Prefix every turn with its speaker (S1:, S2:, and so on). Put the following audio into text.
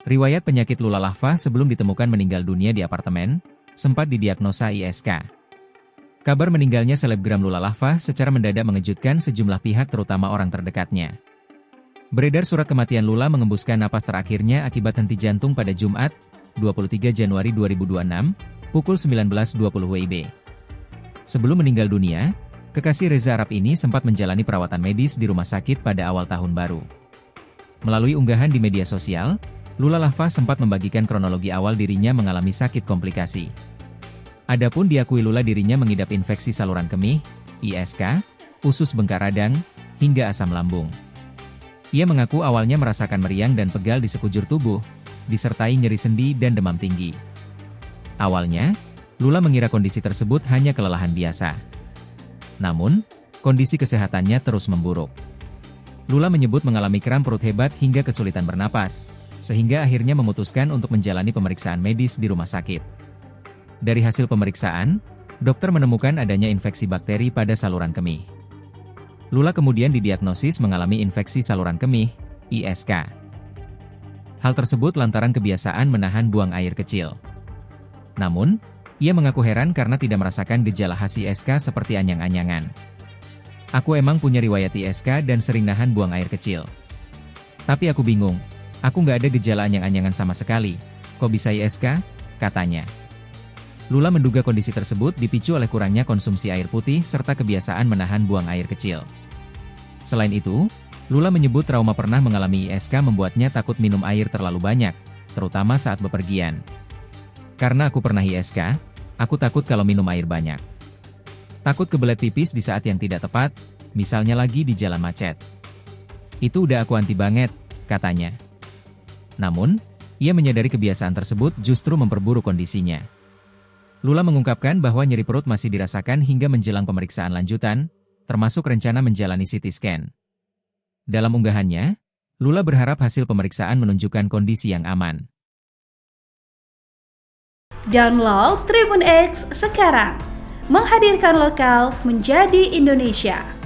S1: Riwayat penyakit Lula Lahva sebelum ditemukan meninggal dunia di apartemen, sempat didiagnosa ISK. Kabar meninggalnya selebgram Lula Lahva secara mendadak mengejutkan sejumlah pihak terutama orang terdekatnya. Beredar surat kematian Lula mengembuskan napas terakhirnya akibat henti jantung pada Jumat, 23 Januari 2026, pukul 19.20 WIB. Sebelum meninggal dunia, kekasih Reza Arab ini sempat menjalani perawatan medis di rumah sakit pada awal tahun baru. Melalui unggahan di media sosial, Lula Lahva sempat membagikan kronologi awal dirinya mengalami sakit komplikasi. Adapun diakui Lula dirinya mengidap infeksi saluran kemih, ISK, usus bengkak radang, hingga asam lambung. Ia mengaku awalnya merasakan meriang dan pegal di sekujur tubuh, disertai nyeri sendi dan demam tinggi. Awalnya, Lula mengira kondisi tersebut hanya kelelahan biasa. Namun, kondisi kesehatannya terus memburuk. Lula menyebut mengalami kram perut hebat hingga kesulitan bernapas, sehingga akhirnya memutuskan untuk menjalani pemeriksaan medis di rumah sakit. Dari hasil pemeriksaan, dokter menemukan adanya infeksi bakteri pada saluran kemih. Lula kemudian didiagnosis mengalami infeksi saluran kemih, ISK. Hal tersebut lantaran kebiasaan menahan buang air kecil. Namun, ia mengaku heran karena tidak merasakan gejala khas ISK seperti anyang-anyangan. Aku emang punya riwayat ISK dan sering nahan buang air kecil. Tapi aku bingung. Aku nggak ada gejala anyang-anyangan sama sekali. Kok bisa ISK? Katanya. Lula menduga kondisi tersebut dipicu oleh kurangnya konsumsi air putih serta kebiasaan menahan buang air kecil. Selain itu, Lula menyebut trauma pernah mengalami ISK membuatnya takut minum air terlalu banyak, terutama saat bepergian. Karena aku pernah ISK, aku takut kalau minum air banyak. Takut kebelet pipis di saat yang tidak tepat, misalnya lagi di jalan macet. Itu udah aku anti banget, katanya. Namun, ia menyadari kebiasaan tersebut justru memperburuk kondisinya. Lula mengungkapkan bahwa nyeri perut masih dirasakan hingga menjelang pemeriksaan lanjutan, termasuk rencana menjalani CT scan. Dalam unggahannya, Lula berharap hasil pemeriksaan menunjukkan kondisi yang aman.
S2: Download Tribun X sekarang, menghadirkan lokal menjadi Indonesia.